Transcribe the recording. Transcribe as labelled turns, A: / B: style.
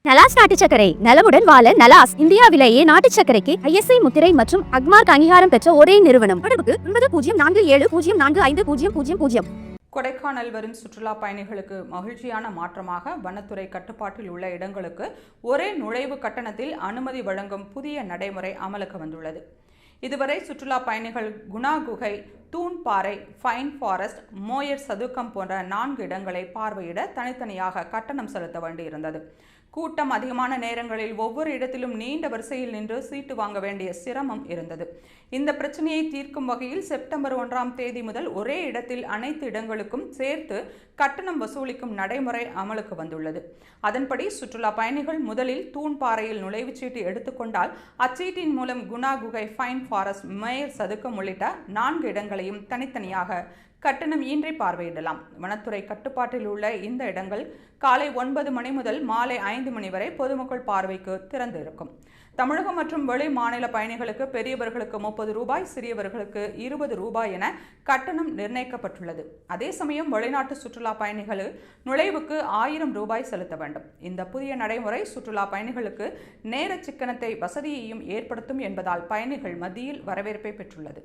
A: நலாஸ் நாட்டு சர்க்கரை நலமுடன் வாழ நலாஸ் இந்தியாவிலேயே நாட்டு சர்க்கரைக்கு ISI முத்திரை மற்றும் அக்மார்க் அங்கீகாரம் பெற்ற ஒரே நிறுவனம். தொடர்புக்கு 9047045000.
B: கொடைக்கானல் வரும் சுற்றுலா பயணிகளுக்கு மகிழ்ச்சியான மாற்றமாக வனத்துறை கட்டுப்பாட்டில் உள்ள இடங்களுக்கு ஒரே நுழைவு கட்டணத்தில் அனுமதி வழங்கும் புதிய நடைமுறை அமலுக்கு வந்துள்ளது. இதுவரை சுற்றுலா பயணிகள் குணா குகை, தூண்பாறை, ஃபைன் ஃபாரஸ்ட், மோயர் சதுக்கம் போன்ற 4 இடங்களை பார்வையிட தனித்தனியாக கட்டணம் செலுத்த வேண்டியிருந்தது. கூட்டம் அதிகமான நேரங்களில் ஒவ்வொரு இடத்திலும் நீண்ட வரிசையில் நின்று சீட்டு வாங்க வேண்டிய சிரமம் இருந்தது. இந்த பிரச்சனையை தீர்க்கும் வகையில் செப்டம்பர் 1ஆம் தேதி முதல் ஒரே இடத்தில் அனைத்து இடங்களுக்கும் சேர்த்து கட்டணம் வசூலிக்கும் நடைமுறை அமலுக்கு வந்துள்ளது. அதன்படி சுற்றுலா பயணிகள் முதலில் தூண்பாறையில் நுழைவுச்சீட்டு எடுத்துக்கொண்டால் அச்சீட்டின் மூலம் குணா குகை, ஃபைன் ஃபாரஸ்ட், மேயர் சதுக்கம் உள்ளிட்ட 4 இடங்களையும் தனித்தனியாக கட்டணம் இன்றி பார்வையிடலாம். வனத்துறை கட்டுப்பாட்டில் உள்ள இந்த இடங்கள் காலை 9 மணி முதல் மாலை 5 மணி வரை பொதுமக்கள் பார்வைக்கு திறந்து இருக்கும். தமிழகம் மற்றும் வெளி மாநில பயணிகளுக்கு பெரியவர்களுக்கு 30 ரூபாய், சிறியவர்களுக்கு 20 ரூபாய் என கட்டணம் நிர்ணயிக்கப்பட்டுள்ளது. அதே சமயம் வெளிநாட்டு சுற்றுலா பயணிகள் நுழைவுக்கு 1000 ரூபாய் செலுத்த வேண்டும். இந்த புதிய நடைமுறை சுற்றுலா பயணிகளுக்கு நேர சிக்கனத்தை, வசதியையும் ஏற்படுத்தும் என்பதால் பயணிகள் மத்தியில் வரவேற்பை பெற்றுள்ளது.